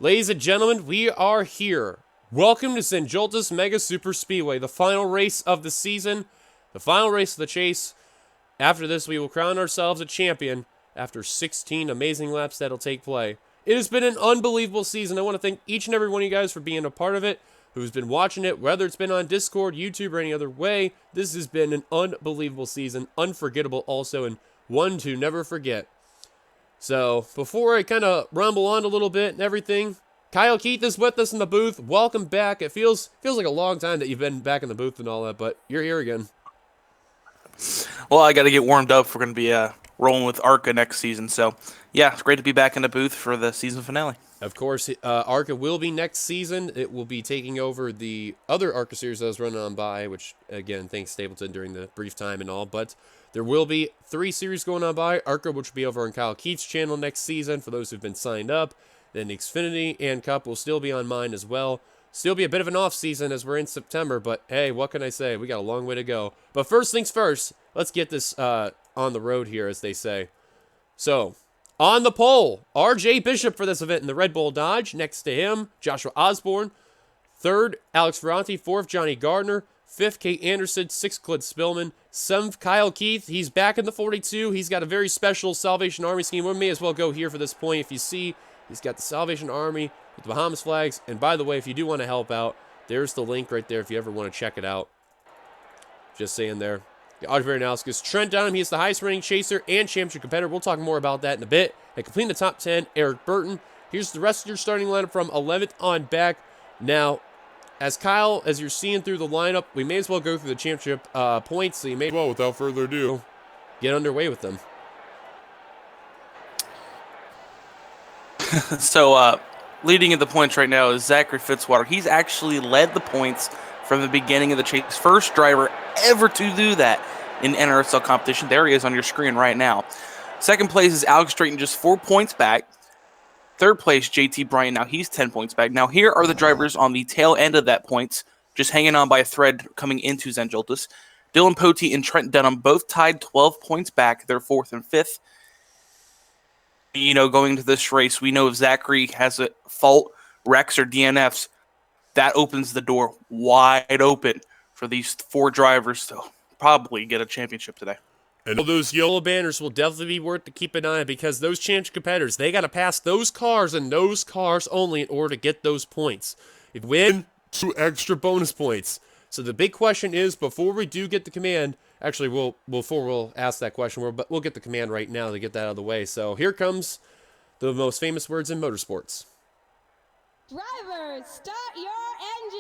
Ladies and gentlemen, we are here. Welcome to Joltis Mega Super Speedway, the final race of the season, the final race of the chase. After this, we will crown ourselves a champion after 16 amazing laps that'll take play. It has been an unbelievable season. I want to thank each and every one of you guys for being a part of it, who's been watching it, whether it's been on Discord, YouTube, or any other way. This has been an unbelievable season, unforgettable also, and one to never forget. So, before I kind of rumble on a little bit and everything, Kyle Keith is with us in the booth. Welcome back. It feels like a long time that you've been back in the booth and all that, but you're here again. Well, I got to get warmed up. We're going to be rolling with ARCA next season. So, yeah, it's great to be back in the booth for the season finale. Of course, ARCA will be next season. It will be taking over the other ARCA series that was running on by, which, again, thanks Stapleton during the brief time and all. But there will be 3 series going on by. ARCA, which will be over on Kyle Keith's channel next season for those who've been signed up. Then the Xfinity and Cup will still be on mine as well. Still be a bit of an off season as we're in September, but hey, what can I say? We got a long way to go. But first things first, let's get this on the road here, as they say. So, on the pole, RJ Bishop for this event in the Red Bull Dodge. Next to him, Joshua Osborne. 3rd, Alex Ferranti. 4th, Johnny Gardner. 5th, Kate Anderson. 6th, Clint Spillman. 7th, Kyle Keith. He's back in the 42. He's got a very special Salvation Army scheme. We may as well go here for this point. If you see, he's got the Salvation Army with the Bahamas flags. And by the way, if you do want to help out, there's the link right there if you ever want to check it out. Just saying there. Audrey Baranowskis. Trent Dunham, he's the highest running chaser and championship competitor. We'll talk more about that in a bit. And completing the top 10, Eric Burton. Here's the rest of your starting lineup from 11th on back. Now, as Kyle, as you're seeing through the lineup, we may as well go through the championship points. So you may well, without further ado, get underway with them. So, leading in the points right now is Zachary Fitzwater. He's actually led the points from the beginning of the chase. First driver ever to do that in NRSL competition. There he is on your screen right now. Second place is Alex Drayton, just 4 points back. Third place, JT Bryant. Now he's 10 points back. Now here are the drivers on the tail end of that points, just hanging on by a thread coming into Joltis. Dylan Potey and Trent Dunham both tied 12 points back. They're 4th and 5th. You know, going into this race, we know if Zachary has a fault, wrecks, or DNFs, that opens the door wide open for these 4 drivers to probably get a championship today. And all those yellow banners will definitely be worth to keep an eye on, because those championship competitors, they got to pass those cars and those cars only in order to get those points. If you win, 2 extra bonus points. So the big question is, before we do get the command, actually, before we'll ask that question, but we'll get the command right now to get that out of the way. So here comes the most famous words in motorsports. Drivers, start your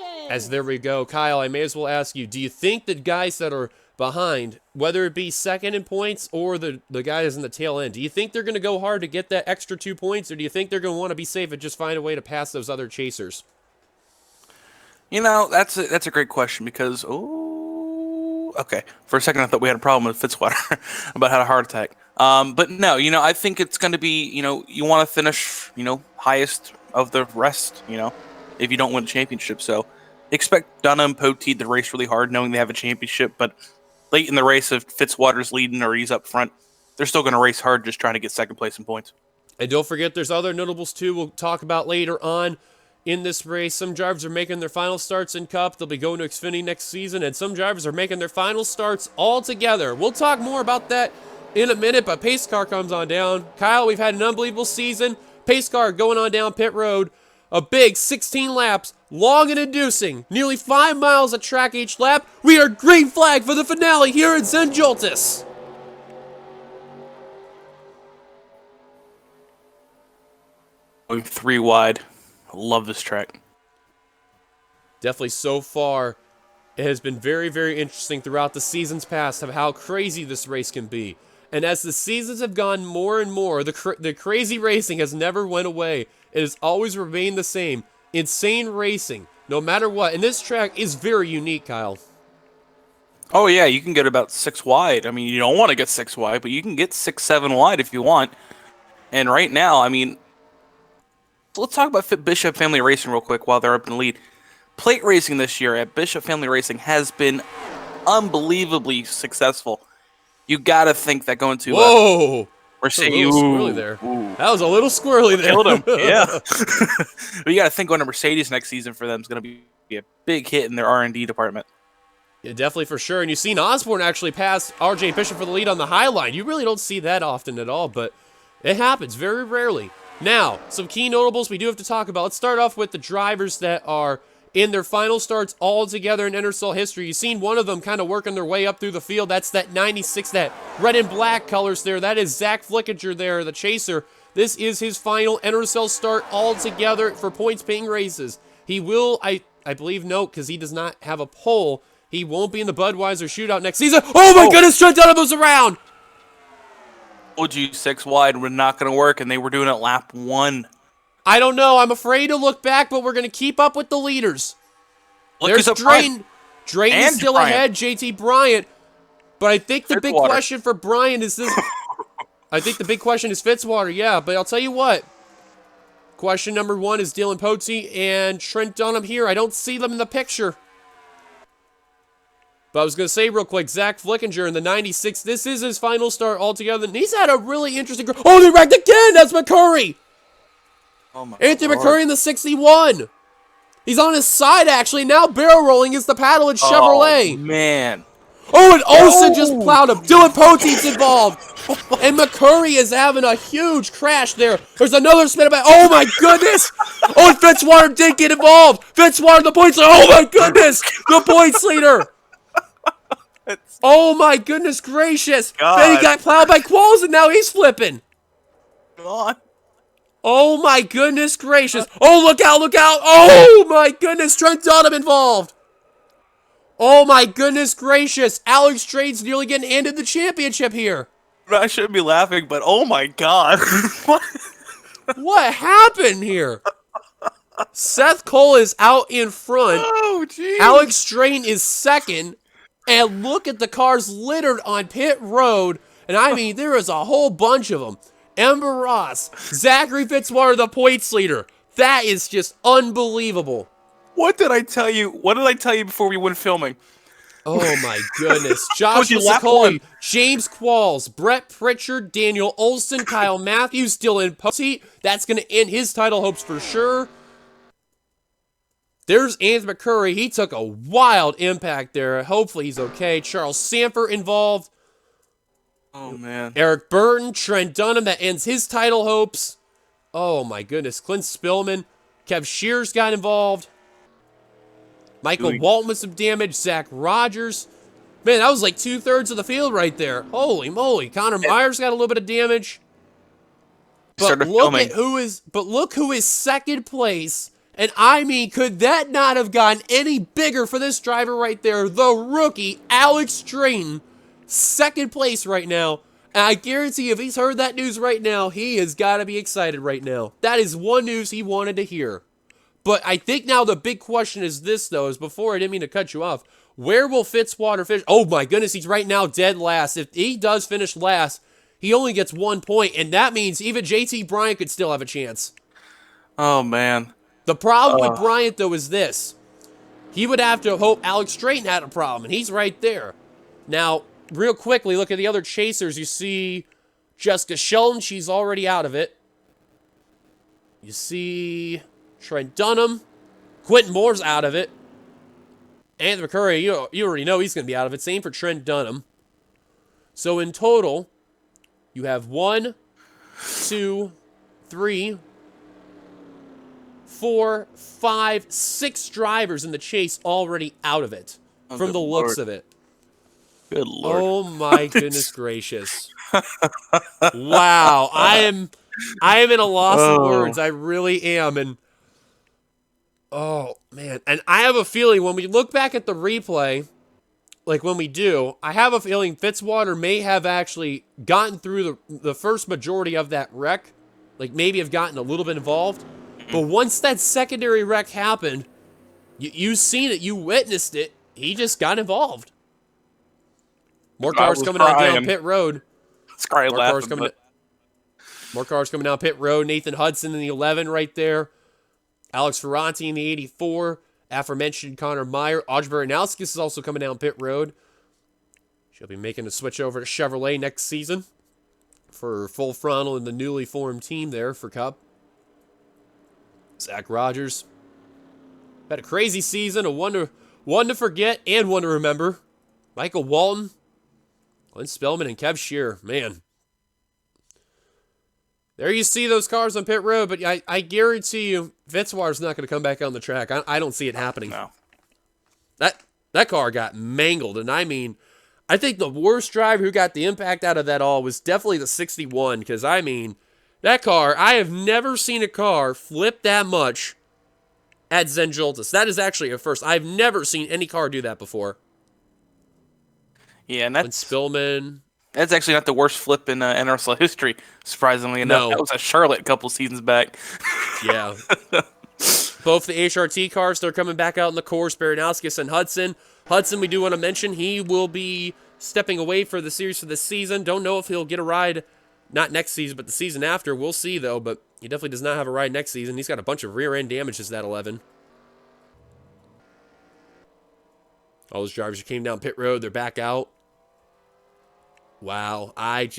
engines! As there we go. Kyle, I may as well ask you, do you think the guys that are behind, whether it be second in points or the guys in the tail end, do you think they're going to go hard to get that extra 2 points, or do you think they're going to want to be safe and just find a way to pass those other chasers? You know, that's a great question because, okay. For a second, I thought we had a problem with Fitzwater about had a heart attack. But no, you know, I think it's going to be, you know, you want to finish, you know, highest of the rest, you know, if you don't win a championship. So expect Dunham, Potey to race really hard, knowing they have a championship. But late in the race, if Fitzwater's leading or he's up front, they're still going to race hard, just trying to get second place in points. And don't forget, there's other notables too we'll talk about later on in this race. Some drivers are making their final starts in Cup. They'll be going to Xfinity next season, and some drivers are making their final starts all together. We'll talk more about that in a minute, but pace car comes on down. Kyle, we've had an unbelievable season. Pace car going on down pit road. A big 16 laps, long and inducing. Nearly 5 miles of track each lap. We are green flag for the finale here at Joltis. Going 3 wide. I love this track. Definitely so far, it has been very, very interesting throughout the seasons past of how crazy this race can be. And as the seasons have gone more and more, the crazy racing has never went away. It has always remained the same. Insane racing, no matter what. And this track is very unique, Kyle. Oh, yeah, you can get about 6 wide. I mean, you don't want to get 6 wide, but you can get 6, 7 wide if you want. And right now, I mean, let's talk about Bishop Family Racing real quick while they're up in the lead. Plate racing this year at Bishop Family Racing has been unbelievably successful. You got to think that going to... Whoa! Mercedes, a little squirrely there. Ooh. That was a little squirrely there. Killed him. Yeah. But you got to think going to Mercedes next season for them is going to be a big hit in their R&D department. Yeah, definitely for sure. And you've seen Osborne actually pass RJ Bishop for the lead on the high line. You really don't see that often at all, but it happens very rarely. Now, some key notables we do have to talk about. Let's start off with the drivers that are in their final starts all together in NRSL history. You've seen one of them kind of working their way up through the field. That's that 96, that red and black colors there. That is Zach Flickinger there, the chaser. This is his final NRSL start all together for points paying races. He will, I believe, note, because he does not have a pole, he won't be in the Budweiser shootout next season. Oh my goodness, Trent Dunham was around! OG 6 wide were not going to work, and they were doing it lap 1. I don't know. I'm afraid to look back, but we're going to keep up with the leaders. There's Drayton. Drayton is still ahead, JT Bryant. But I think the big question for Bryant is this. I think the big question is Fitzwater, yeah. But I'll tell you what. Question number 1 is Dylan Potey and Trent Dunham here. I don't see them in the picture. But I was going to say real quick, Zach Flickinger in the 96. This is his final start altogether. And he's had a really interesting... Oh, they wrecked again! That's McCurry! Oh my Anthony Lord. McCurry in the 61. He's on his side, actually. Now barrel rolling is the paddle at Chevrolet. Oh, man. Oh, and Olsen just plowed him. Dylan Potey's involved. And McCurry is having a huge crash there. There's another spin back. Oh, my goodness. Oh, and Fitzwater did get involved. Fitzwater, the points leader. Oh, my goodness. The points leader. Oh, my goodness gracious. God. Then he got plowed by Qualls, and now he's flipping. God. Oh my goodness gracious. Oh, look out, look out. Oh my goodness, Trent Dunham involved. Oh my goodness gracious. Alex Trade's nearly getting handed the championship here. I shouldn't be laughing, but oh my God. What? What happened here? Seth Cole is out in front. Oh, geez. Alex Strain is second. And look at the cars littered on pit road. And I mean, there is a whole bunch of them. Ember Ross, Zachary Fitzwater, the points leader. That is just unbelievable. What did I tell you? What did I tell you before we went filming? Oh my goodness. Josh you lap Sicoli, one. James Qualls, Brett Pritchard, Daniel Olson, Kyle Matthews, Dylan Potey. That's going to end his title hopes for sure. There's Anthony McCurry. He took a wild impact there. Hopefully he's okay. Charles Sanford involved. Oh, man. Eric Burton, Trent Dunham, that ends his title hopes. Oh my goodness. Clint Spillman, Kev Shears got involved. Michael Walton with some damage. Zach Rogers. Man, that was like 2/3 of the field right there. Holy moly. Connor Myers got a little bit of damage. But look who is second place. And I mean, could that not have gotten any bigger for this driver right there? The rookie, Alex Drayton. Second place right now. And I guarantee if he's heard that news right now, he has got to be excited right now. That is one news he wanted to hear. But I think now the big question is this, though, is before I didn't mean to cut you off. Where will Fitzwater finish? Oh, my goodness, he's right now dead last. If he does finish last, he only gets 1 point, and that means even JT Bryant could still have a chance. Oh, man. The problem with Bryant, though, is this. He would have to hope Alex Drayton had a problem, and he's right there. Now, real quickly, look at the other chasers. You see Jessica Shelton. She's already out of it. You see Trent Dunham. Quentin Moore's out of it. Anthony McCurry, you already know he's going to be out of it. Same for Trent Dunham. So in total, you have 1, 2, 3, 4, 5, 6 drivers in the chase already out of it. From the looks of it. Good Lord. Oh my goodness gracious. Wow. I am in a loss of words. I really am. And oh man. And I have a feeling when we look back at the replay, like when we do, I have a feeling Fitzwater may have actually gotten through the first majority of that wreck. Like maybe have gotten a little bit involved. But once that secondary wreck happened, you seen it, you witnessed it, he just got involved. More cars coming down pit road. More cars coming down pit road. Nathan Hudson in the 11 right there. Alex Ferranti in the 84. Aforementioned Connor Meyer. Audrey Baranowskis is also coming down pit road. She'll be making a switch over to Chevrolet next season for full frontal in the newly formed team there for Cup. Zach Rogers had a crazy season, a one to forget and one to remember. Michael Walton, Lynn Spellman, and Kev Shearer. Man. There you see those cars on pit road, but I guarantee you Fitzwater's not going to come back on the track. I don't see it happening. No. That car got mangled, and I mean, I think the worst driver who got the impact out of that all was definitely the 61, because I mean, that car, I have never seen a car flip that much at Joltis. That is actually a first. I've never seen any car do that before. Yeah, and that's Spillman. That's actually not the worst flip in NRSL history, surprisingly enough. No. That was at Charlotte a couple seasons back. Yeah. Both the HRT cars, they're coming back out in the course, Baranowskis and Hudson. Hudson, we do want to mention, he will be stepping away for the series for this season. Don't know if he'll get a ride, not next season, but the season after. We'll see, though, but he definitely does not have a ride next season. He's got a bunch of rear-end damages, that 11. All those drivers who came down pit road, they're back out. Wow, I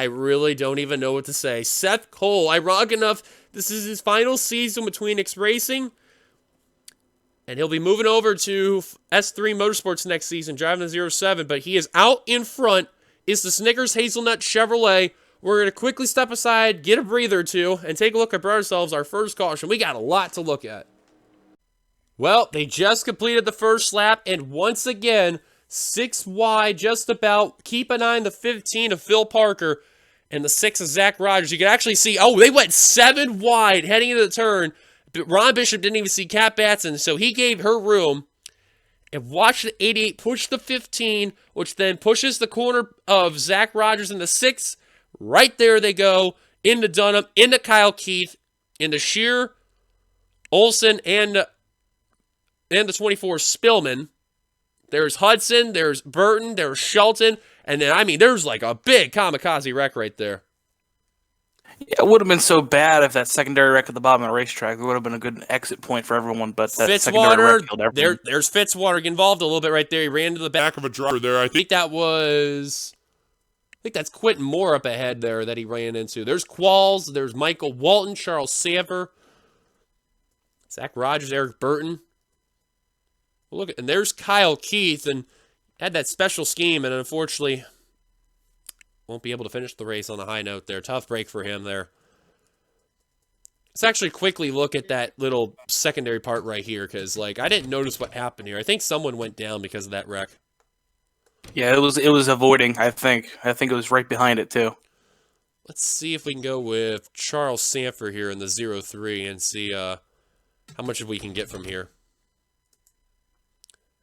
really don't even know what to say. Seth Cole, ironic enough, this is his final season between X Racing, and he'll be moving over to S3 Motorsports next season, driving the 07, but he is out in front. It's the Snickers Hazelnut Chevrolet. We're going to quickly step aside, get a breather or two, and take a look at ourselves, our first caution. We got a lot to look at. Well, they just completed the first lap, and once again, 6 wide, just about. Keep an eye on the 15 of Phil Parker and the 6 of Zach Rogers. You can actually see, oh, they went 7 wide heading into the turn. But Ron Bishop didn't even see Kat Batson, so he gave her room. And watch the 88 push the 15, which then pushes the corner of Zach Rogers in the 6. Right there they go, into Dunham, into Kyle Keith, into Shear, Olson, and the 24 Spillman. There's Hudson, there's Burton, there's Shelton, and then, I mean, there's like a big kamikaze wreck right there. Yeah, it would have been so bad if that secondary wreck at the bottom of the racetrack. It would have been a good exit point for everyone, but that secondary wreck killed everyone. There's Fitzwater involved a little bit right there. He ran to the back of a driver there. I think that's Quentin Moore up ahead there that he ran into. There's Qualls, there's Michael Walton, Charles Sanford, Zach Rogers, Eric Burton. Look, and there's Kyle Keith, and had that special scheme, and unfortunately won't be able to finish the race on a high note there. Tough break for him there. Let's actually quickly look at that little secondary part right here, because like I didn't notice what happened here. I think someone went down because of that wreck. Yeah, it was avoiding. I think it was right behind it too. Let's see if we can go with Charles Sanford here in the 03 and see how much we can get from here.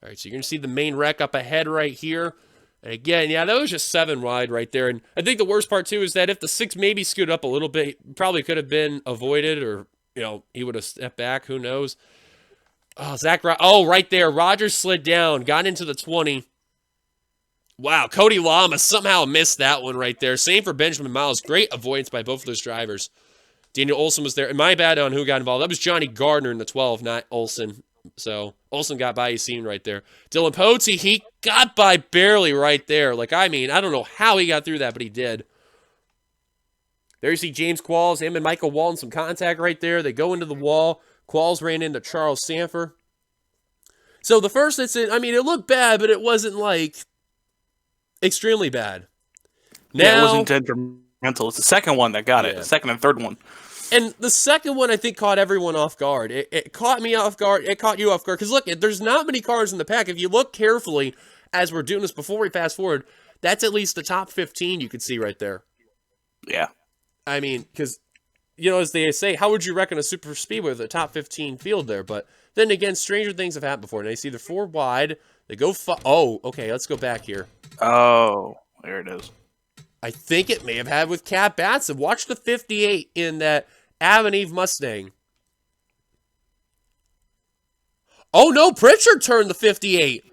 All right, so you're going to see the main wreck up ahead right here. And again, yeah, that was just 7 wide right there. And I think the worst part, too, is that if the 6 maybe scooted up a little bit, probably could have been avoided or, he would have stepped back. Who knows? Oh, right there. Rogers slid down, got into the 20. Wow, Cody Lama somehow missed that one right there. Same for Benjamin Miles. Great avoidance by both of those drivers. Daniel Olson was there. And my bad on who got involved. That was Johnny Gardner in the 12, not Olson. So, Olson got by, you seen right there. Dylan Pote, he got by barely right there. Like, I mean, I don't know how he got through that, but he did. There you see James Qualls, him and Michael Walton, some contact right there. They go into the wall. Qualls ran into Charles Sanford. So, the first incident, I mean, it looked bad, but it wasn't, like, extremely bad. Now, yeah, it wasn't detrimental. It's the second one that got it. The second and third one. And the second one, I think, caught everyone off guard. It caught me off guard. It caught you off guard. Because, look, there's not many cars in the pack. If you look carefully, as we're doing this before we fast forward, that's at least the top 15 you could see right there. Yeah. I mean, because, as they say, how would you reckon a super speedway with a top 15 field there? But then again, stranger things have happened before. And they see the 4 wide. They go, oh, okay, let's go back here. Oh, there it is. I think it may have had with Kat Batson. Watch the 58 in that Adam Eve Mustang. Oh, no, Pritchard turned the 58.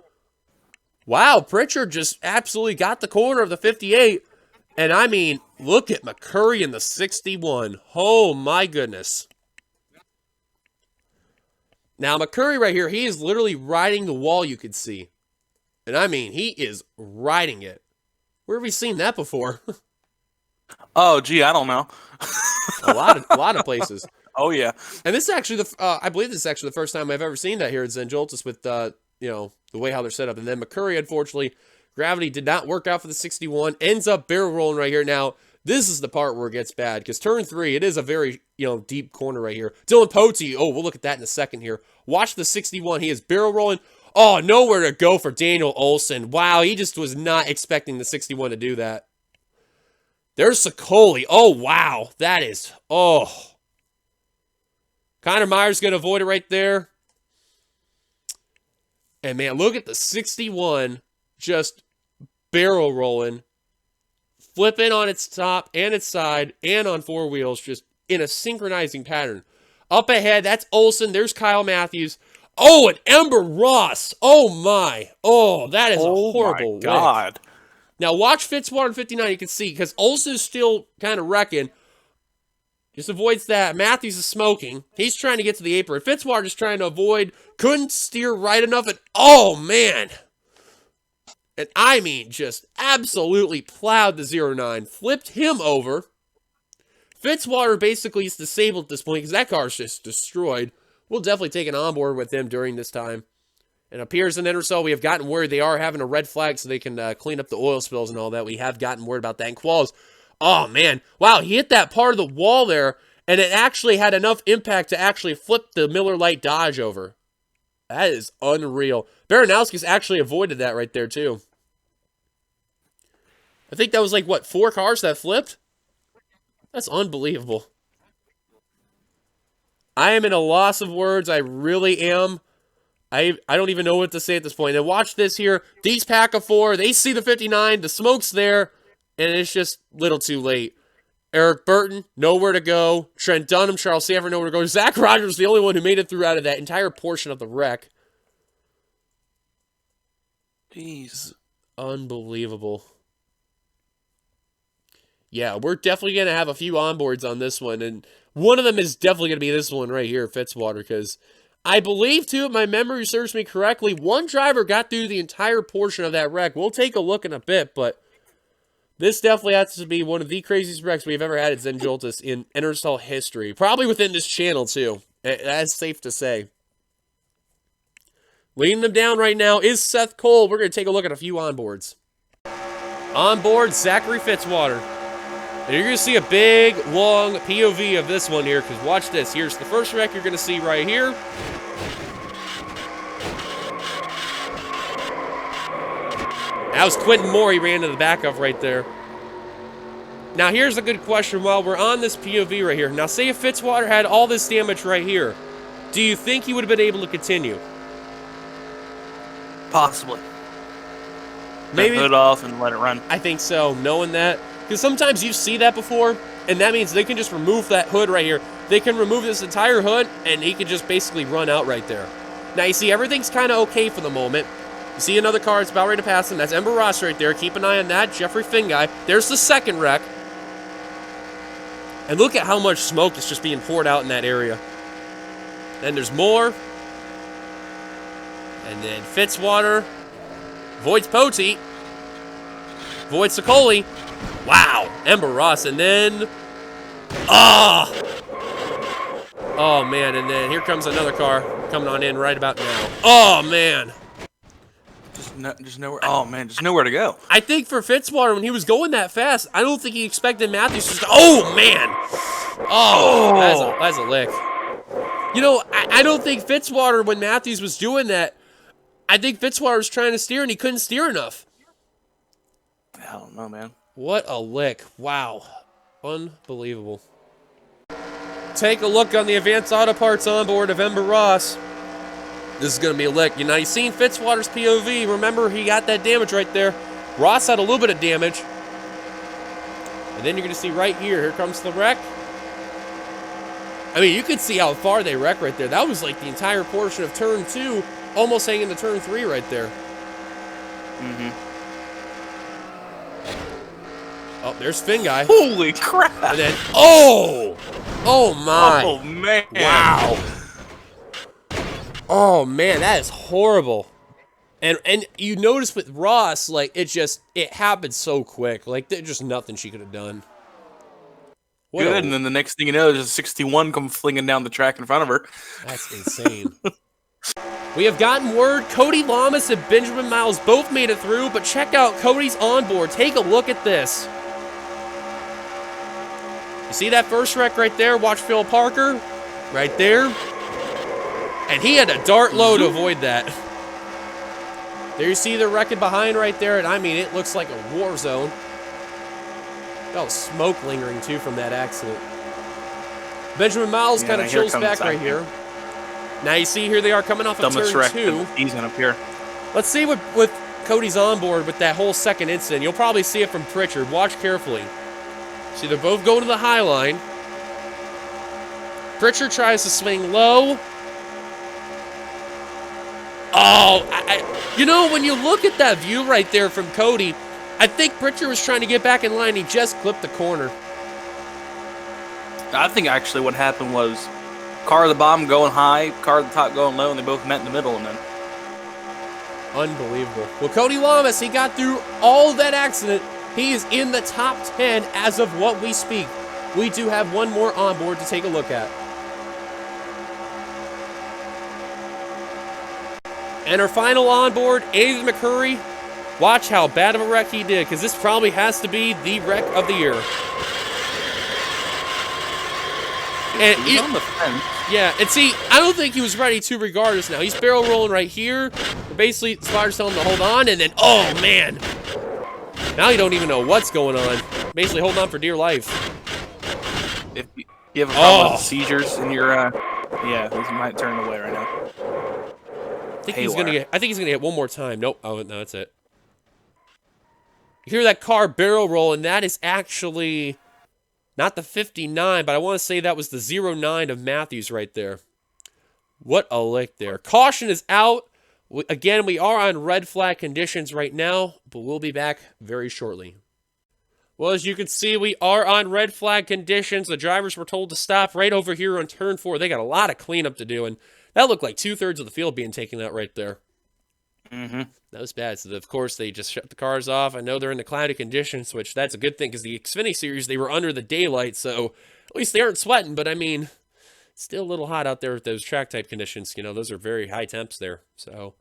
Wow, Pritchard just absolutely got the corner of the 58. And, I mean, look at McCurry in the 61. Oh, my goodness. Now, McCurry right here, he is literally riding the wall, you can see. And, I mean, he is riding it. Where have we seen that before? Oh, gee, I don't know. A lot of places. Oh, yeah. And this is actually I believe this is actually the first time I've ever seen that here at Joltis with the way how they're set up. And then McCurry, unfortunately, gravity did not work out for the 61. Ends up barrel rolling right here. Now, this is the part where it gets bad because turn 3, it is a very deep corner right here. Dylan Pote, oh, we'll look at that in a second here. Watch the 61. He is barrel rolling. Oh, nowhere to go for Daniel Olson. Wow, he just was not expecting the 61 to do that. There's Sokoli. Oh, wow. That is, oh. Connor Myers going to avoid it right there. And, man, look at the 61 just barrel rolling. Flipping on its top and its side and on 4 wheels just in a synchronizing pattern. Up ahead, that's Olson. There's Kyle Matthews. Oh, and Ember Ross. Oh, my. Oh, that is a horrible my God. lick. Now, watch Fitzwater in 59. You can see, because Olson's still kind of wrecking. Just avoids that. Matthews is smoking. He's trying to get to the apron. Fitzwater just trying to avoid. Couldn't steer right enough. And, oh, man. And I mean, just absolutely plowed the 09. Flipped him over. Fitzwater basically is disabled at this point because that car is just destroyed. We'll definitely take an onboard with him during this time. And appears in NRSL, we have gotten word they are having a red flag so they can clean up the oil spills and all that. We have gotten word about that. And Qualls, oh man, wow, he hit that part of the wall there, and it actually had enough impact to actually flip the Miller Lite Dodge over. That is unreal. Baranowski's actually avoided that right there too. I think that was like, what, 4 cars that flipped? That's unbelievable. I am in a loss of words. I really am. I don't even know what to say at this point. And watch this here. These pack of 4, they see the 59, the smoke's there, and it's just a little too late. Eric Burton, nowhere to go. Trent Dunham, Charles Sanford, nowhere to go. Zach Rogers, the only one who made it through out of that entire portion of the wreck. Jeez. Unbelievable. Yeah, we're definitely going to have a few onboards on this one, and one of them is definitely going to be this one right here, Fitzwater, because I believe, too, if my memory serves me correctly, one driver got through the entire portion of that wreck. We'll take a look in a bit, but this definitely has to be one of the craziest wrecks we've ever had at Joltis in NRSL history. Probably within this channel, too. That's safe to say. Leading them down right now is Seth Cole. We're going to take a look at a few onboards. Onboard, Zachary Fitzwater. And you're going to see a big, long POV of this one here, because watch this. Here's the first wreck you're going to see right here. That was Quentin Moore he ran to the back of right there. Now, here's a good question while we're on this POV right here. Now, say if Fitzwater had all this damage right here, do you think he would have been able to continue? Possibly. Maybe. Hood off and let it run. I think so, knowing that. Because sometimes you see that before, and that means they can just remove that hood right here. They can remove this entire hood, and he can just basically run out right there. Now, you see, everything's kind of okay for the moment. You see another car, it's about ready to pass him. That's Ember Ross right there. Keep an eye on that. Jeffrey Finguy. There's the second wreck. And look at how much smoke is just being poured out in that area. Then there's more. And then Fitzwater. Voids Pote. Voids Sokoli. Wow. Ember Ross. And then... Oh, man. And then here comes another car coming on in right about now. Oh, man. Just nowhere. Oh man, just nowhere to go. I think for Fitzwater, when he was going that fast, I don't think he expected Matthews to. Oh man! Oh, that's a lick. You know, I don't think Fitzwater, when Matthews was doing that, I think Fitzwater was trying to steer and he couldn't steer enough. I don't know, man. What a lick! Wow, unbelievable. Take a look on the Advanced Auto Parts onboard of Ember Ross. This is going to be a lick. You know, you've seen Fitzwater's POV. Remember, he got that damage right there. Ross had a little bit of damage. And then you're going to see right here. Here comes the wreck. I mean, you could see how far they wreck right there. That was like the entire portion of turn 2, almost hanging to turn 3 right there. Mm-hmm. Oh, there's Finguy. Holy crap! And then, oh my. Oh, man. Wow. Oh, man, that is horrible. And you notice with Ross, like, it happened so quick. Like, there's just nothing she could have done. What Good, and then the next thing you know, there's a 61 come flinging down the track in front of her. That's insane. We have gotten word Cody Lamas and Benjamin Miles both made it through, but check out Cody's onboard. Take a look at this. You see that first wreck right there? Watch Phil Parker right there. And he had a dart low to avoid that. There you see the wrecking behind right there, and I mean, it looks like a war zone. Got smoke lingering, too, from that accident. Benjamin Miles kind of chills back right here. Now you see here they are coming off of turn 2. He's going up here. Let's see what with Cody's onboard with that whole second incident. You'll probably see it from Pritchard. Watch carefully. See, they're both going to the high line. Pritchard tries to swing low. Oh, you know, when you look at that view right there from Cody, I think Pritchard was trying to get back in line. He just clipped the corner. I think actually what happened was car at the bottom going high, car at the top going low, and they both met in the middle. And then unbelievable. Well, Cody Lamas, he got through all of that accident. He is in the top 10 as of what we speak. We do have one more on board to take a look at. And our final on board, Aiden McCurry. Watch how bad of a wreck he did, because this probably has to be the wreck of the year. And he's on the fence. Yeah, and see, I don't think he was ready to regardless now. He's barrel rolling right here. Basically, Spider's telling him to hold on, and then, oh, man. Now you don't even know what's going on. Basically holding on for dear life. If you have a problem with seizures in your, yeah, he might turn away right now. I think he's gonna get one more time. Nope. Oh, no, that's it. You hear that car barrel roll, and that is actually not the 59, but I want to say that was the 09 of Matthews right there. What a lick there. Caution is out. Again, we are on red flag conditions right now, but we'll be back very shortly. Well, as you can see, we are on red flag conditions. The drivers were told to stop right over here on turn 4. They got a lot of cleanup to do, and that looked like 2/3 of the field being taken out right there. Mm-hmm. That was bad. So, of course, they just shut the cars off. I know they're in the cloudy conditions, which that's a good thing because the Xfinity Series, they were under the daylight, so at least they aren't sweating. But, I mean, it's still a little hot out there with those track-type conditions. You know, those are very high temps there. So,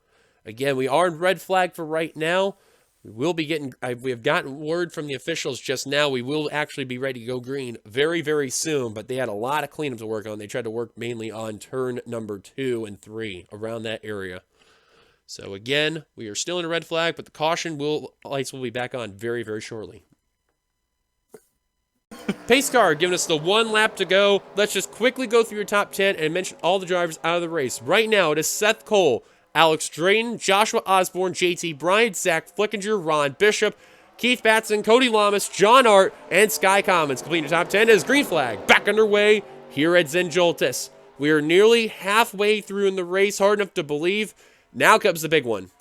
again, we are in red flag for right now. We will be getting, we have gotten word from the officials just now. We will actually be ready to go green very, very soon. But they had a lot of cleanup to work on. They tried to work mainly on turn number 2 and 3, around that area. So again, we are still in a red flag, but the caution lights will be back on very, very shortly. Pace car giving us the 1 lap to go. Let's just quickly go through your top 10 and mention all the drivers out of the race. Right now, it is Seth Cole, Alex Drayton, Joshua Osborne, JT Bryant, Zach Flickinger, Ron Bishop, Keith Batson, Cody Lamas, John Hart, and Sky Commons. Completing your top 10 is green flag back underway here at Joltis. We are nearly halfway through in the race, hard enough to believe. Now comes the big one.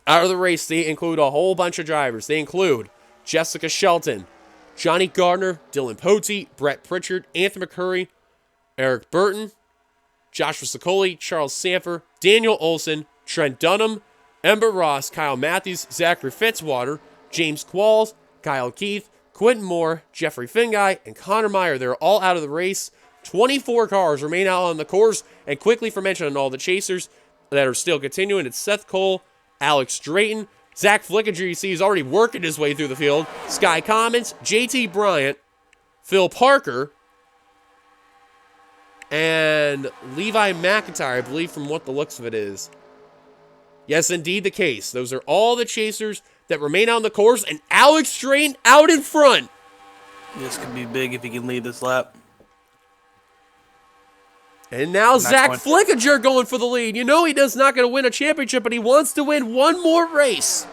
Out of the race, they include a whole bunch of drivers. They include Jessica Shelton, Johnny Gardner, Dylan Potey, Brett Pritchard, Anthony McCurry, Eric Burton, Joshua Sicoli, Charles Sanford, Daniel Olson, Trent Dunham, Ember Ross, Kyle Matthews, Zachary Fitzwater, James Qualls, Kyle Keith, Quentin Moore, Jeffrey Finguy, and Connor Meyer. They're all out of the race. 24 cars remain out on the course. And quickly for mention on all the chasers that are still continuing, it's Seth Cole, Alex Drayton, Zach Flickinger, you see, he's already working his way through the field, Sky Commons, JT Bryant, Phil Parker, and Levi McIntyre, I believe from what the looks of it is. Yes, indeed the case. Those are all the chasers that remain on the course, and Alex Drayton out in front. This could be big if he can lead this lap. And now Zach Flickinger going for the lead. You know he does not going to win a championship, but he wants to win one more race.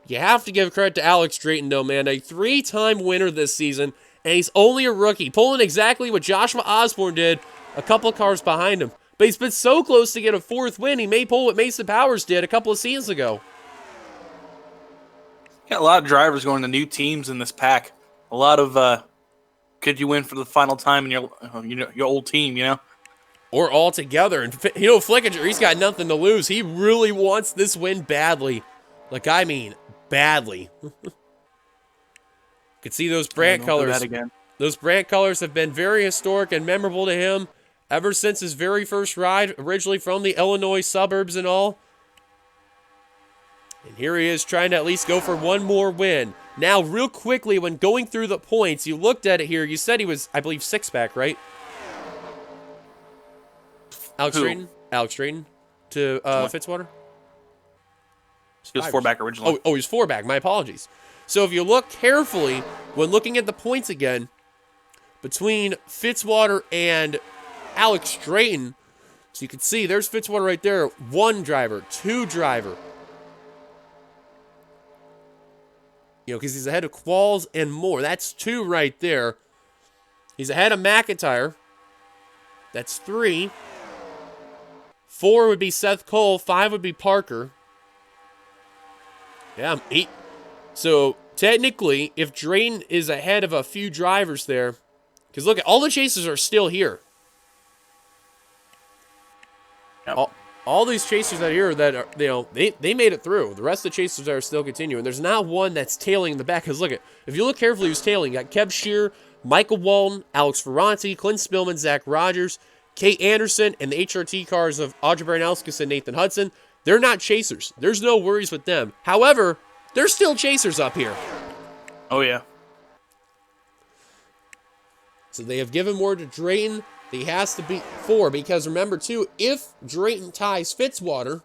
You have to give credit to Alex Drayton, though, man. A 3-time winner this season, and he's only a rookie, pulling exactly what Joshua Osborne did a couple of cars behind him. But he's been so close to get a 4th win, he may pull what Mason Powers did a couple of seasons ago. Got a lot of drivers going to new teams in this pack. A lot of could you win for the final time in your old team, you know? Or all together. And, you know, Flickinger, he's got nothing to lose. He really wants this win badly. Like, I mean, badly. could see those brand Don't do that colors. again. Those brand colors have been very historic and memorable to him ever since his very first ride, originally from the Illinois suburbs and all. And here he is trying to at least go for one more win. Now, real quickly, when going through the points, you looked at it here. You said he was, I believe, 6-back, right? Alex Who? Drayton? Alex Drayton to Fitzwater? He was 4-back originally. Oh, he's 4-back. My apologies. So if you look carefully, when looking at the points again, between Fitzwater and Alex Drayton, so you can see there's Fitzwater right there. 1 driver, 2 driver. You know, because he's ahead of Qualls and Moore. That's 2 right there. He's ahead of McIntyre. That's 3. 4 would be Seth Cole. 5 would be Parker. Yeah, 8. So, technically, if Drayton is ahead of a few drivers there, because look, all the chasers are still here. Yep. All these chasers that are here that are, you know, they made it through. The rest of the chasers are still continuing. There's not one that's tailing in the back. Because look at, if you look carefully, who's tailing? You got Kev Shear, Michael Walton, Alex Ferranti, Clint Spillman, Zach Rogers, Kate Anderson, and the HRT cars of Audrey Baranowskis and Nathan Hudson. They're not chasers. There's no worries with them. However, there's still chasers up here. Oh, yeah. So they have given more to Drayton. He has to beat 4 because remember, too, if Drayton ties Fitzwater,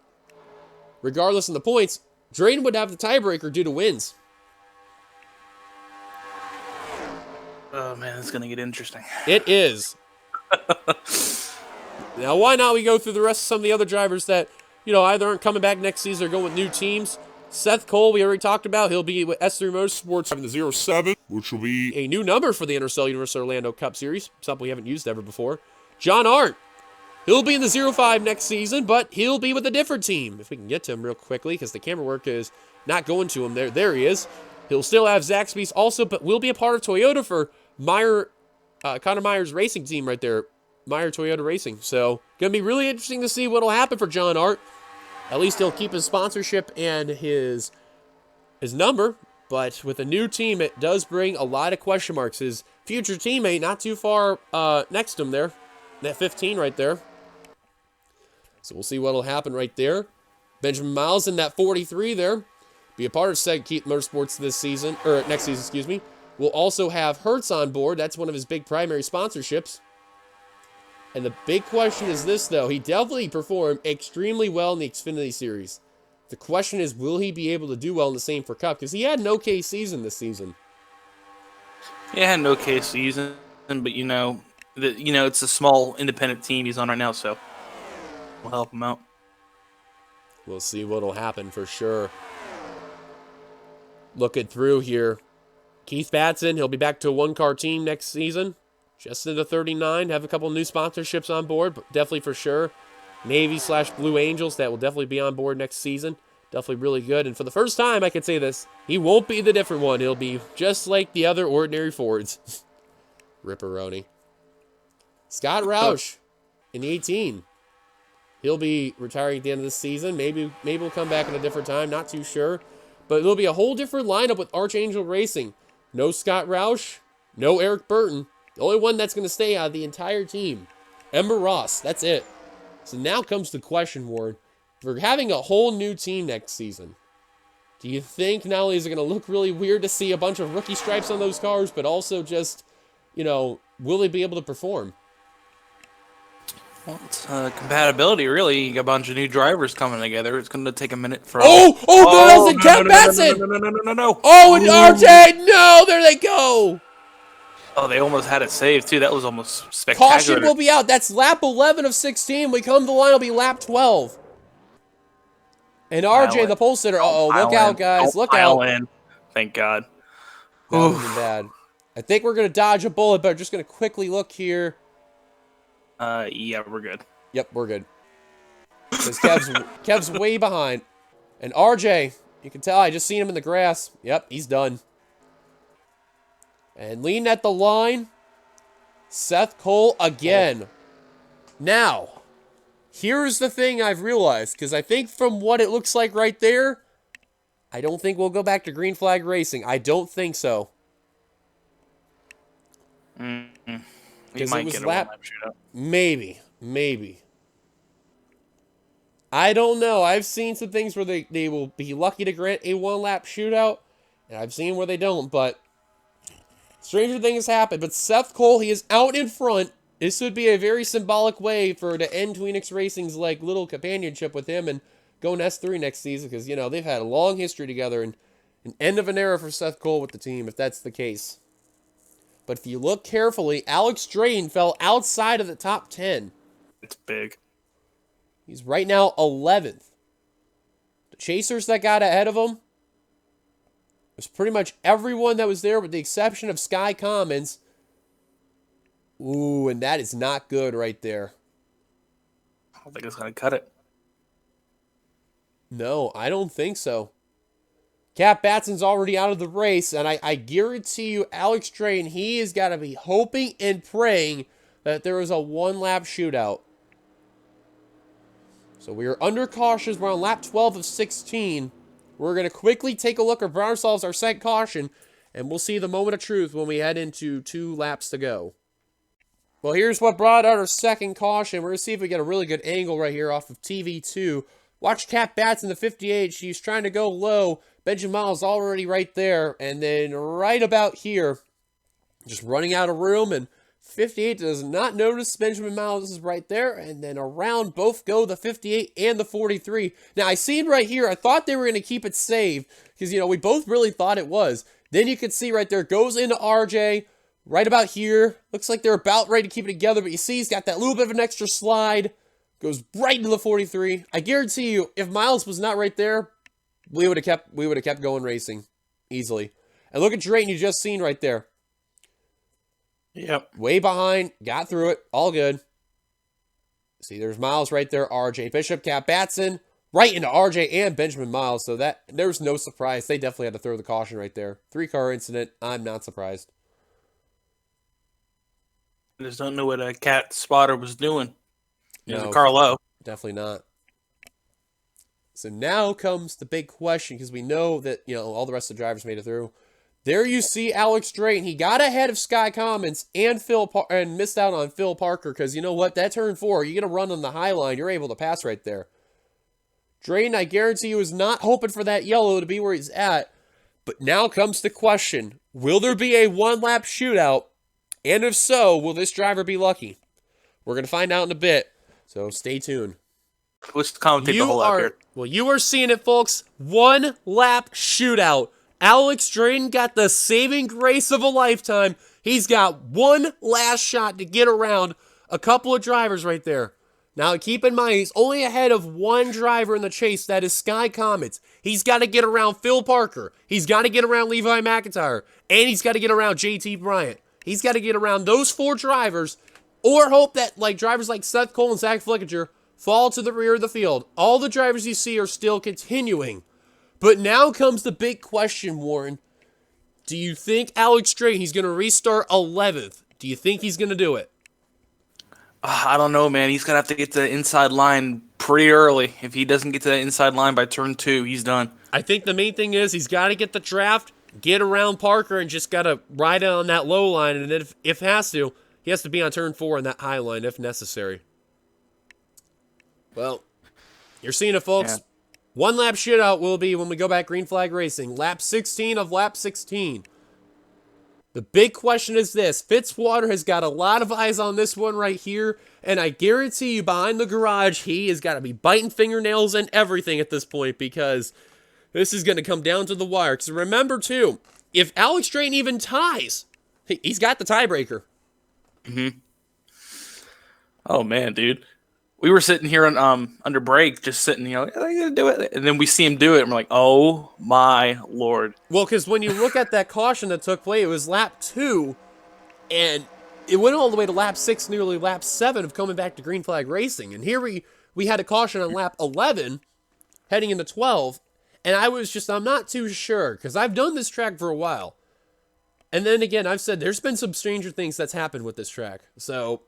regardless of the points, Drayton would have the tiebreaker due to wins. Oh, man, it's going to get interesting. It is. Now, why not we go through the rest of some of the other drivers that, you know, either aren't coming back next season or going with new teams. Seth Cole, we already talked about. He'll be with S3 Motorsports in the 07, which will be a new number for the NRSL Universal Orlando Cup Series, something we haven't used ever before. John Arndt, he'll be in the 05 next season, but he'll be with a different team. If we can get to him real quickly, because the camera work is not going to him. There he is. He'll still have Zaxby's also, but will be a part of Toyota for Connor Meyer's racing team right there. Meyer Toyota Racing. So, going to be really interesting to see what will happen for John Arndt. At least he'll keep his sponsorship and his number, but with a new team, it does bring a lot of question marks. His future teammate, not too far next to him there, that 15 right there. So we'll see what will happen right there. Benjamin Miles in that 43 there, be a part of Seg Keith Motorsports this season, or next season, excuse me. We'll also have Hertz on board. That's one of his big primary sponsorships. And the big question is this, though. He definitely performed extremely well in the Xfinity Series. The question is, will he be able to do well in the same for Cup? Because he had an okay season this season. Yeah, had an okay season, but it's a small independent team he's on right now, so we'll help him out. We'll see what'll happen for sure. Looking through here, Keith Batson, he'll be back to a one-car team next season. Just into 39, have a couple new sponsorships on board, but definitely for sure. Navy/Blue Angels, that will definitely be on board next season. Definitely really good. And for the first time, I can say this, he won't be the different one. He'll be just like the other ordinary Fords. Ripperoni. Scott Roush in the 18. He'll be retiring at the end of the season. Maybe we'll come back at a different time. Not too sure. But it'll be a whole different lineup with Archangel Racing. No Scott Roush. No Eric Burton. The only one that's going to stay out of the entire team. Ember Ross. That's it. So now comes the question, Warren. If we're having a whole new team next season, do you think not only is it going to look really weird to see a bunch of rookie stripes on those cars, but also just, will they be able to perform? Well, it's compatibility, really. You got a bunch of new drivers coming together. It's going to take a minute for... Oh, that was a Kev Batson! No. Oh, and RJ, no, there they go! Oh, they almost had it saved, too. That was almost spectacular. Caution will be out. That's lap 11 of 16. We come to the line, it'll be lap 12. And RJ, the pole sitter, look out, guys. Look out. Thank God. That would have been bad. I think we're going to dodge a bullet, but just going to quickly look here. Yeah, we're good. Yep, we're good. Because Kev's way behind. And RJ, you can tell, I just seen him in the grass. Yep, he's done. And lean at the line, Seth Cole again. Now, here's the thing I've realized, because I think from what it looks like right there, I don't think we'll go back to green flag racing. I don't think so. Mm-hmm. He Because might it was get a lap. one-lap shootout. Maybe. I don't know. I've seen some things where they will be lucky to grant a one-lap shootout, and I've seen where they don't, but stranger things happen. But Seth Cole, he is out in front. This would be a very symbolic way to end Tweenix Racing's like little companionship with him and go in S3 next season, because, you know, they've had a long history together, and an end of an era for Seth Cole with the team, if that's the case. But if you look carefully, Alex Drayton fell outside of the top 10. It's big. He's right now 11th. The chasers that got ahead of him was pretty much everyone that was there with the exception of Sky Commons. Ooh, and that is not good right there. I don't think it's going to cut it. No, I don't think so. Cap Batson's already out of the race, and I guarantee you Alex Drayton, he has got to be hoping and praying that there is a one-lap shootout. So we are under cautions. We're on lap 12 of 16. We're going to quickly take a look at ourselves, our second caution, and we'll see the moment of truth when we head into 2 laps to go. Well, here's what brought out our second caution. We're going to see if we get a really good angle right here off of TV2. Watch Cap Batson, the 58. She's trying to go low. Benjamin Miles already right there. And then right about here, just running out of room, and 58 does not notice Benjamin Miles is right there, and then around both go the 58 and the 43. Now, I seen right here, I thought they were going to keep it safe, because, you know, we both really thought it was. Then you can see right there, goes into RJ, right about here. Looks like they're about ready to keep it together, but you see he's got that little bit of an extra slide. Goes right into the 43. I guarantee you, if Miles was not right there, we would have kept going racing easily. And look at Drayton, you just seen right there. Yep. Way behind, got through it, all good. See, there's Miles right there, RJ Bishop, Cap Batson, right into RJ and Benjamin Miles, so that there's no surprise. They definitely had to throw the caution right there. 3-car incident, I'm not surprised. I just don't know what a cat spotter was doing. It was No, a car low. definitely not. So now comes the big question, because we know that, you know, all the rest of the drivers made it through. There you see Alex Drayton. He got ahead of Sky Commons and and missed out on Phil Parker, because you know what? That turn 4, you get a run on the high line, you're able to pass right there. Drayton, I guarantee you, is not hoping for that yellow to be where he's at. But now comes the question. Will there be a one-lap shootout? And if so, will this driver be lucky? We're going to find out in a bit, so stay tuned. Let's commentate the whole lap here. Well, you are seeing it, folks. One-lap shootout. Alex Drayton got the saving grace of a lifetime. He's got one last shot to get around a couple of drivers right there. Now, keep in mind, he's only ahead of one driver in the chase. That is Sky Comets. He's got to get around Phil Parker. He's got to get around Levi McIntyre. And he's got to get around JT Bryant. He's got to get around those 4 drivers, or hope that drivers like Seth Cole and Zach Flickinger fall to the rear of the field. All the drivers you see are still continuing. But now comes the big question, Warren. Do you think Alex Drayton, he's going to restart 11th? Do you think he's going to do it? I don't know, man. He's going to have to get to the inside line pretty early. If he doesn't get to the inside line by turn 2, he's done. I think the main thing is he's got to get the draft, get around Parker, and just got to ride on that low line. And then if has to, he has to be on turn 4 on that high line if necessary. Well, you're seeing it, folks. Yeah. One-lap shootout will be when we go back green flag racing. Lap 16 of lap 16. The big question is this. Fitzwater has got a lot of eyes on this one right here, and I guarantee you behind the garage, he has got to be biting fingernails and everything at this point, because this is going to come down to the wire. Because remember, too, if Alex Drayton even ties, he's got the tiebreaker. Mm-hmm. Oh, man, dude. We were sitting here on under break, just sitting, are they going to do it? And then we see him do it, and we're like, oh, my Lord. Well, because when you look at that caution that took place, it was lap 2, and it went all the way to lap 6, nearly lap 7 of coming back to green flag racing. And here we had a caution on lap 11, heading into 12, and I'm not too sure, because I've done this track for a while. And then again, I've said there's been some stranger things that's happened with this track. So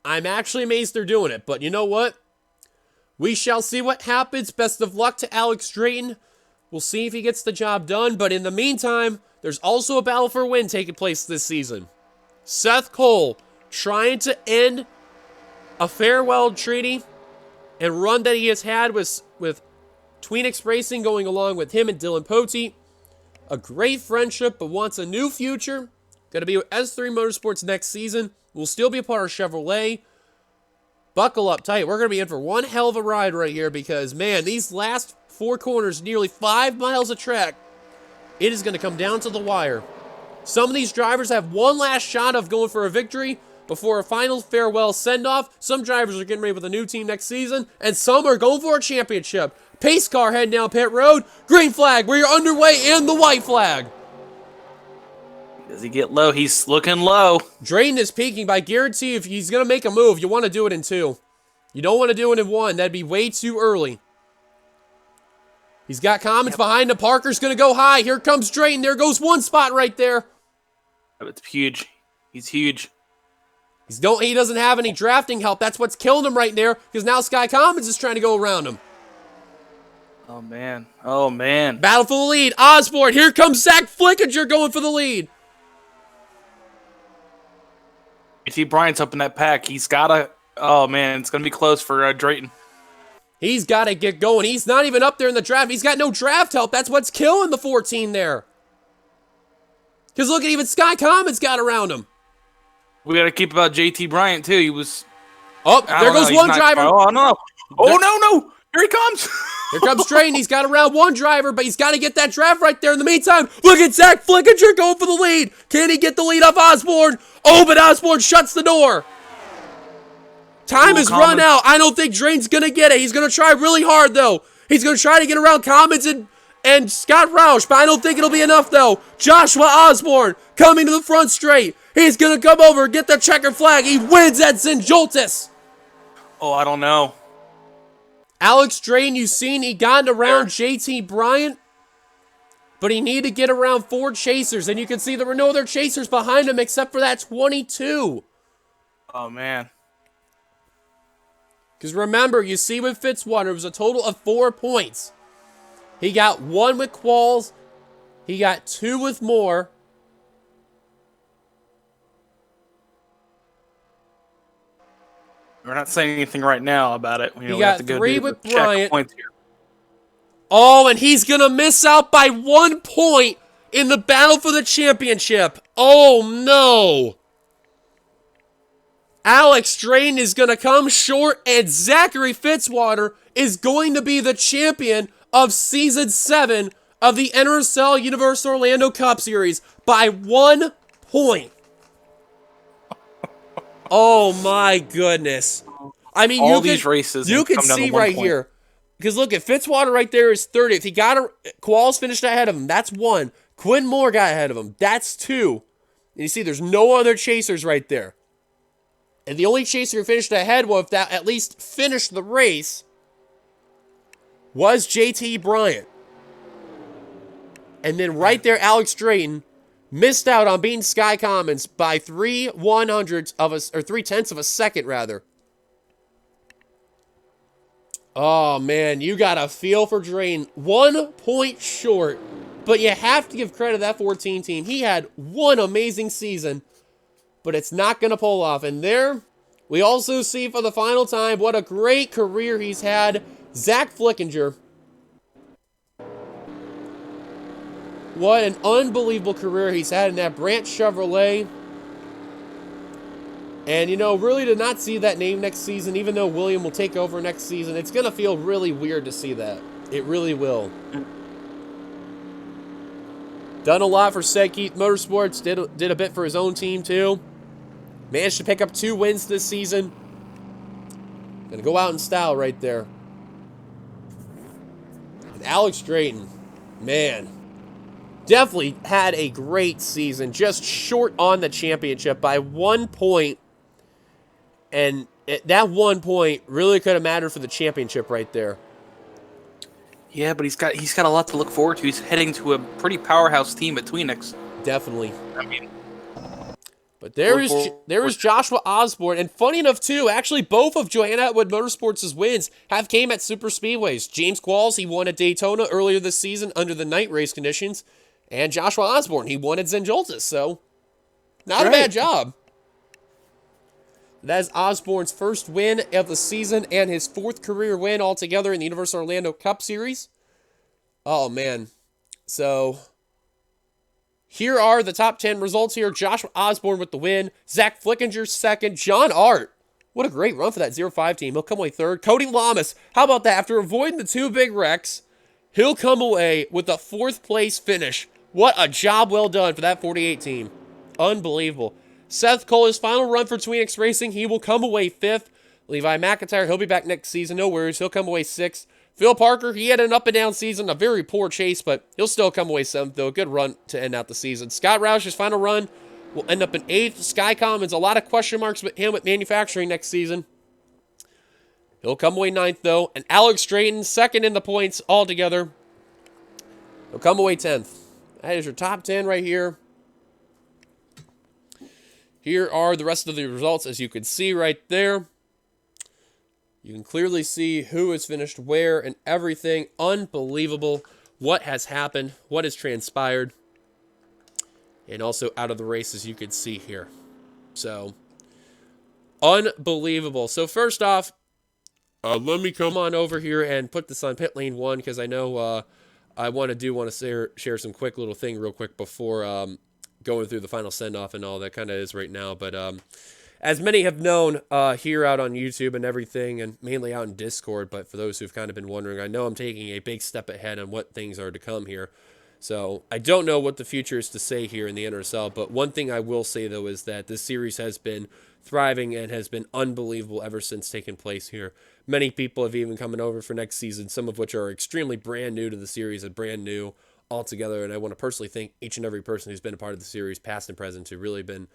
I'm actually amazed they're doing it. But you know what? We shall see what happens. Best of luck to Alex Drayton. We'll see if he gets the job done. But in the meantime, there's also a battle for a win taking place this season. Seth Cole trying to end a farewell treaty and run that he has had with Tweenix Racing going along with him and Dylan Potey. A great friendship, but wants a new future. Going to be with S3 Motorsports next season. Will still be a part of Chevrolet. Buckle up tight. We're going to be in for one hell of a ride right here because, man, these last 4 corners, nearly 5 miles of track, it is going to come down to the wire. Some of these drivers have one last shot of going for a victory before a final farewell send-off. Some drivers are getting ready with a new team next season, and some are going for a championship. Pace car heading down pit road. Green flag, we're underway, and the white flag. Does he get low? He's looking low. Drayton is peaking, but I guarantee if he's going to make a move, you want to do it in 2. You don't want to do it in 1. That'd be way too early. He's got Commons behind him. Parker's going to go high. Here comes Drayton. There goes 1 spot right there. It's huge. He's huge. He doesn't have any drafting help. That's what's killing him right there because now Sky Commons is trying to go around him. Oh, man. Oh, man. Battle for the lead. Osborne. Here comes Zach Flickinger going for the lead. JT Bryant's up in that pack. He's got to... Oh, man. It's going to be close for Drayton. He's got to get going. He's not even up there in the draft. He's got no draft help. That's what's killing the 14 there. Because look at even Sky Commons got around him. We got to keep about JT Bryant, too. He was... Oh, there goes one driver. Oh, no. Oh, no. Here he comes. Here comes Drayton. He's got around one driver, but he's got to get that draft right there. In the meantime, look at Zach Flickinger going for the lead. Can he get the lead off Osborne? Oh, but Osborne shuts the door. Time has run out. I don't think Drayton's going to get it. He's going to try really hard, though. He's going to try to get around Commons and Scott Roush, but I don't think it'll be enough, though. Joshua Osborne coming to the front straight. He's going to come over and get the checker flag. He wins at Joltis. Oh, I don't know. Alex Drayton, you've seen he got around JT Bryant, but he needed to get around 4 chasers, and you can see there were no other chasers behind him except for that 22. Oh, man. Because remember, you see with Fitzwater, it was a total of 4 points. He got 1 with Qualls. He got 2 with Moore. We're not saying anything right now about it. He got have to 3 do with the check Bryant. points here. Oh, and he's going to miss out by 1 point in the battle for the championship. Oh, no. Alex Drayton is going to come short, and Zachary Fitzwater is going to be the champion of Season 7 of the NRSL Universal Orlando Cup Series by 1 point. Oh, my goodness. I mean, all these races you can see right here. Because look at Fitzwater right there is 30th. He got Qualls finished ahead of him. That's 1. Quinn Moore got ahead of him. That's 2. And you see there's no other chasers right there. And the only chaser who finished ahead, well, if that at least finished the race, was JT Bryant. And then right there, Alex Drayton missed out on beating Sky Commons by 3/10 of a second, rather. Oh, man, you got a feel for Drayton. 1 point short, but you have to give credit to that 14 team. He had one amazing season, but it's not going to pull off. And there, we also see for the final time what a great career he's had. Zach Flickinger. What an unbelievable career he's had in that Branch Chevrolet. And, you know, really to not see that name next season, even though William will take over next season, it's going to feel really weird to see that. It really will. Done a lot for Said Keith Motorsports. Did a bit for his own team, too. Managed to pick up 2 wins this season. Gonna go out in style right there. And Alex Drayton, man, definitely had a great season. Just short on the championship by 1 point. And that 1 point really could have mattered for the championship right there. Yeah, but he's got a lot to look forward to. He's heading to a pretty powerhouse team at Tweenix. Definitely. I mean, but there is Joshua Osborne, and funny enough too, actually both of Johanna Atwood Motorsports' wins have came at super speedways. James Qualls, he won at Daytona earlier this season under the night race conditions, and Joshua Osborne, he won at Joltis. So not a bad job. That is Osborne's first win of the season and his 4th career win altogether in the Universal Orlando Cup Series. Oh, man. So, here are the top 10 results here. Joshua Osborne with the win. Zach Flickinger second. John Art. What a great run for that 0-5 team. He'll come away third. Cody Lamas. How about that? After avoiding the 2 big wrecks, he'll come away with a 4th place finish. What a job well done for that 48 team. Unbelievable. Seth Cole, his final run for Tweenix Racing, he will come away 5th. Levi McIntyre, he'll be back next season. No worries. He'll come away 6th. Phil Parker, he had an up and down season, a very poor chase, but he'll still come away 7th, though. A good run to end out the season. Scott Roush's final run will end up in 8th. Sky Commons, a lot of question marks with him with manufacturing next season. He'll come away 9th, though. And Alex Drayton, 2nd in the points altogether. He'll come away 10th. That is your top 10 right here. Here are the rest of the results, as you can see right there. You can clearly see who has finished where and everything. Unbelievable what has happened, what has transpired. And also out of the race, as you can see here. So, unbelievable. So first off, let me come on over here and put this on pit lane 1, because I know I want to share some quick little thing real quick before going through the final send-off and all that kind of is right now. But as many have known here out on YouTube and everything, and mainly out in Discord, but for those who've kind of been wondering, I know I'm taking a big step ahead on what things are to come here. So I don't know what the future is to say here in the NRSL, but one thing I will say, though, is that this series has been thriving and has been unbelievable ever since taking place here. Many people have even coming over for next season, some of which are extremely brand new to the series and brand new altogether. And I want to personally thank each and every person who's been a part of the series, past and present, who really been,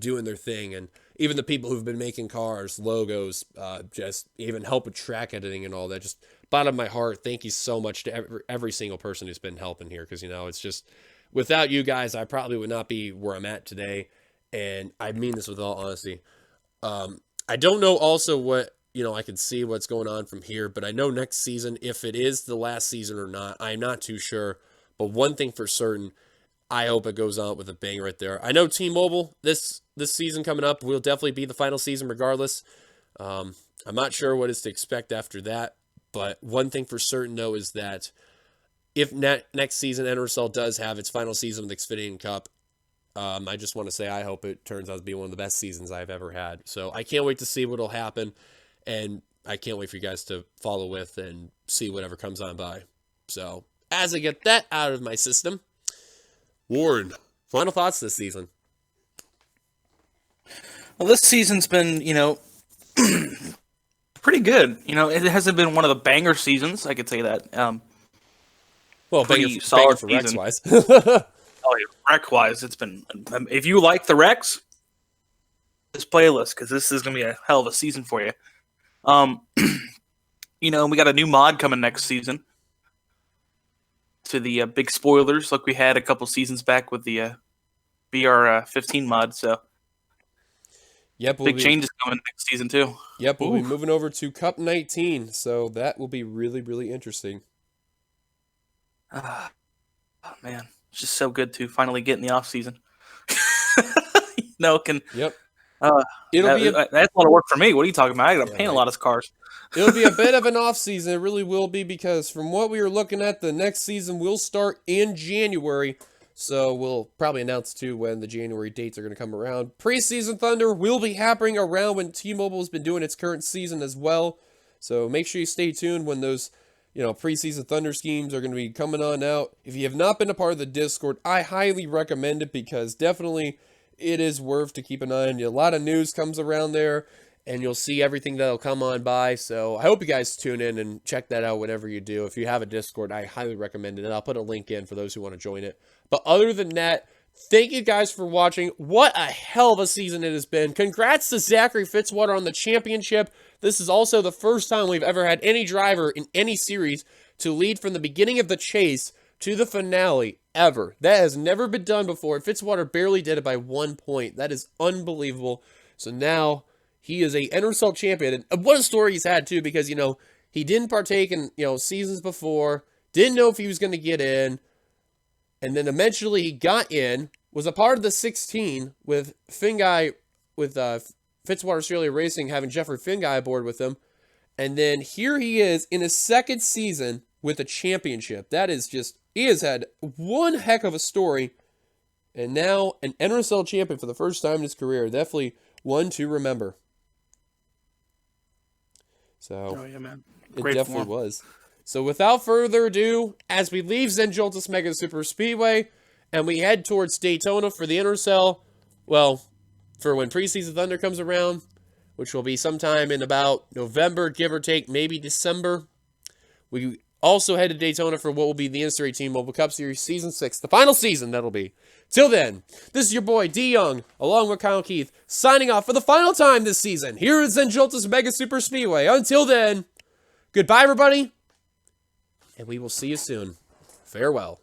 doing their thing. And even the people who've been making cars, logos, just even help with track editing and all that. Just bottom of my heart, thank you so much to every single person who's been helping here. Because, it's just, without you guys, I probably would not be where I'm at today. And I mean this with all honesty. I don't know also what, I can see what's going on from here, but I know next season, if it is the last season or not, I'm not too sure. But one thing for certain, I hope it goes on with a bang right there. I know T-Mobile, this season coming up, will definitely be the final season regardless. I'm not sure what is to expect after that, but one thing for certain, though, is that if next season NRSL does have its final season of the Xfinity Cup, I just want to say I hope it turns out to be one of the best seasons I've ever had. So I can't wait to see what will happen, and I can't wait for you guys to follow with and see whatever comes on by. So as I get that out of my system, Warren, final thoughts this season? Well, this season's been, pretty good. It hasn't been one of the banger seasons, I could say that. Well, pretty solid for season. Rex-wise. Oh, yeah, rec-wise, it's been... if you like the Rex, this playlist, because this is going to be a hell of a season for you. We got a new mod coming next season. To the big spoilers, like we had a couple seasons back with the BR15 mod, so... Yep, big changes coming next season, too. Yep, we'll be moving over to Cup 19, so that will be really, really interesting. Oh, man. It's just so good to finally get in the off-season. Yep. That's a lot of work for me. What are you talking about? I got to paint a lot of cars. It'll be a bit of an off-season. It really will be, because from what we were looking at, the next season will start in January. So we'll probably announce, too, when the January dates are going to come around. Preseason Thunder will be happening around when T-Mobile has been doing its current season as well. So make sure you stay tuned when those, preseason Thunder schemes are going to be coming on out. If you have not been a part of the Discord, I highly recommend it, because definitely it is worth to keep an eye on. A lot of news comes around there, and you'll see everything that'll come on by. So I hope you guys tune in and check that out whenever you do. If you have a Discord, I highly recommend it, and I'll put a link in for those who want to join it. But other than that, thank you guys for watching. What a hell of a season it has been. Congrats to Zachary Fitzwater on the championship. This is also the first time we've ever had any driver in any series to lead from the beginning of the chase to the finale ever. That has never been done before. Fitzwater barely did it by 1 point. That is unbelievable. So now he is a NRSL champion. And what a story he's had, too, because, he didn't partake in, seasons before, didn't know if he was going to get in, and then eventually he got in, was a part of the 16 with Finguy Fitzwater Australia Racing having Jeffrey Finguy aboard with him. And then here he is in his second season with a championship. That is just, he has had one heck of a story. And now an NRSL champion for the first time in his career. Definitely one to remember. So, Oh, yeah, man. it Great definitely form. was. So without further ado, as we leave Joltis Mega Super Speedway and we head towards Daytona for the NRSL, well, for when preseason Thunder comes around, which will be sometime in about November, give or take, maybe December. We also head to Daytona for what will be the Insta 18 Mobile Cup Series Season 6, the final season that'll be. Till then, this is your boy D Young, along with Kyle Keith, signing off for the final time this season here at Joltis Mega Super Speedway. Until then, goodbye everybody, and we will see you soon. Farewell.